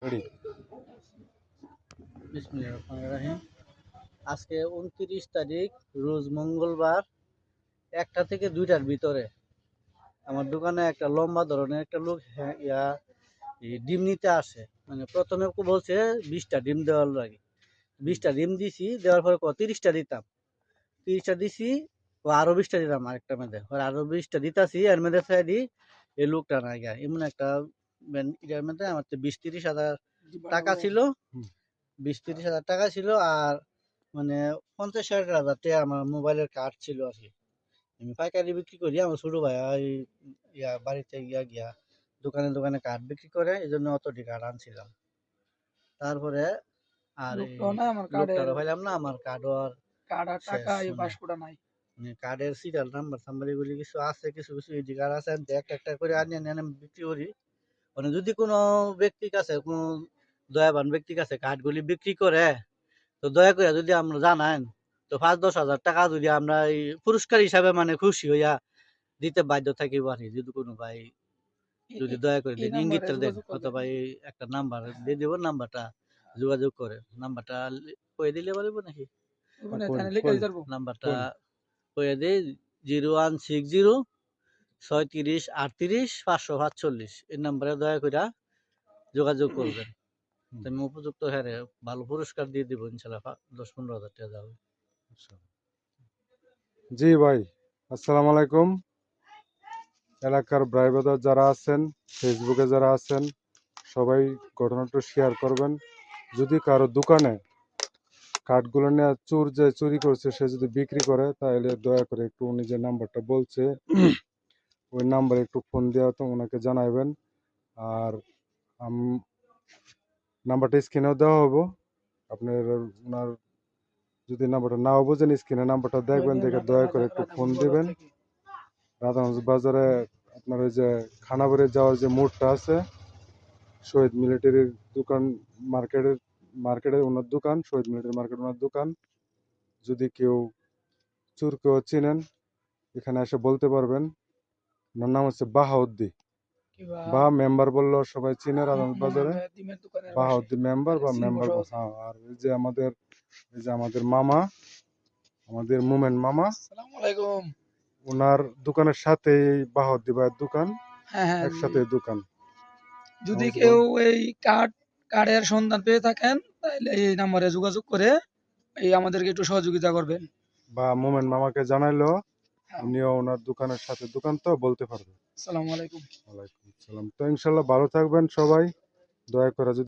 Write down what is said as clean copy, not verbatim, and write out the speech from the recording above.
Ready. বিসমিল্লাহির রহমানির রহিম। আজকে 29 তারিখ, রোজ মঙ্গলবার, 1টা থেকে 2টার ভিতরে আমার দোকানে একটা লম্বা ধরনের একটা লোক ডিম নিতে আসে। মানে প্রথমে বলছে 20টা ডিম দেওয়ার লাগে। 20টা ডিম দিছি, দেওয়ার পরে 30টা দিতাম। 30টা দিছি, ও আরো 20টা দিতাম আরেকটা মেয়েদে। আরো 20টা দিতাছি, এর মেয়েদের সাইডি এই লোকটা নাই গা। এমন একটা এটার মধ্যে আমার তো 20-30 হাজার টাকা ছিল। 20-30 হাজার টাকা ছিল, আর মানে 50-60 হাজার টাকা আমার মোবাইলের কার্ড ছিল আর কি। আমি পাইকারি বিক্রি করি, আমার ছোট ভাই বাড়িতে গিয়া দোকানে দোকানে কার্ড বিক্রি করে, এই জন্য অতটি কার্ড আনছিলাম। তারপরে আর এই লোকটারও পাইলাম না, আমার কার্ডও আর শেষ। কার্ডের সিরিয়াল নাম্বার টাম্বার এগুলি কিছু আছে, কিছু কিছু এডি কার্ড আছে, আমি একটা একটা করে আনি আনি আমি বিক্রি করি। মানে যদি কোনো ব্যক্তির কাছে, কোনো দয়াবান ব্যক্তির কাছে কার্ডগুলি বিক্রি করে, তো দয়া করে যদি আমরা জানান, তো 5-10 হাজার টাকা যদি আমরা এই পুরস্কার হিসাবে মানে খুশি হইয়া দিতে বাধ্য থাকি পারি। যদি কোনো ভাই যদি দয়া করে দেন, ইঙ্গিতটা দেন, অথবা এই একটা নাম্বার দিয়ে দিব, নাম্বারটা যোগাযোগ করে নাম্বারটা কয়ে দিলে পারবো নাকি? নাম্বারটা কয়ে দিই 0160 36 38 545। এই নাম্বারে দয়া করে যোগাযোগ করবেন। আমি উপযুক্ত হারে ভালো পুরস্কার দিয়ে দিব ইনশাল্লাহ। 10-15 হাজার টাকা যাবে। জি ভাই, আসসালামু আলাইকুম। এলাকার ভাই ব্রাদার যারা আছেন, ফেসবুকে যারা আছেন, সবাই ঘটনাটা শেয়ার করবেন। যদি কারো দোকানে কার্ডগুলো নিয়ে চুরি করছে, সে যদি বিক্রি করে, তাহলে দয়া করে একটু উনি যে নাম্বারটা বলছে ওই নাম্বারে একটু ফোন দেওয়া তো ওনাকে জানাইবেন। আর নাম্বারটা স্ক্রিনেও দেওয়া হবো। আপনার ওনার যদি নাম্বারটা নাও বোঝেন, স্ক্রিনে নাম্বারটা দেখবেন, দেখে দয়া করে একটু ফোন দিবেন। রাধাগঞ্জ বাজারে আপনার ওই যে খানাবাড়ি যাওয়ার যে মোড়টা আছে, শহীদ মিলিটারির দোকান, মার্কেটের ওনার দোকান, শহীদ মিলিটারি মার্কেট ওনার দোকান। যদি কেউ কেউ চিনেন, এখানে এসে বলতে পারবেন। ওনার নাম হচ্ছে বাহাউদ্দি। বা মেম্বার বললেও সবাই চিনে রাধাগঞ্জ বাজারে। বাহাউদ্দি মেম্বার বা মেম্বার। হ্যাঁ, আর এই যে আমাদের মামা, আমাদের মোমেন মামা, ওনার দোকানের সাথে বাহাউদ্দি ভাইয়ের দোকান, একসাথে দোকান। যদি কেউ এই কার্ডের সন্ধান পেয়ে থাকেন, তাহলে এই নাম্বারে যোগাযোগ করে আমাদেরকে একটু সহযোগিতা করবেন। বা মোমেন মামাকে জানাইলেও উনিও ওনার দোকানের সাথে দোকান, তো বলতে পারবে। আসসালামু আলাইকুম। ওয়ালাইকুম আসসালাম। তো ইনশাল্লাহ ভালো থাকবেন সবাই, দয়া করে।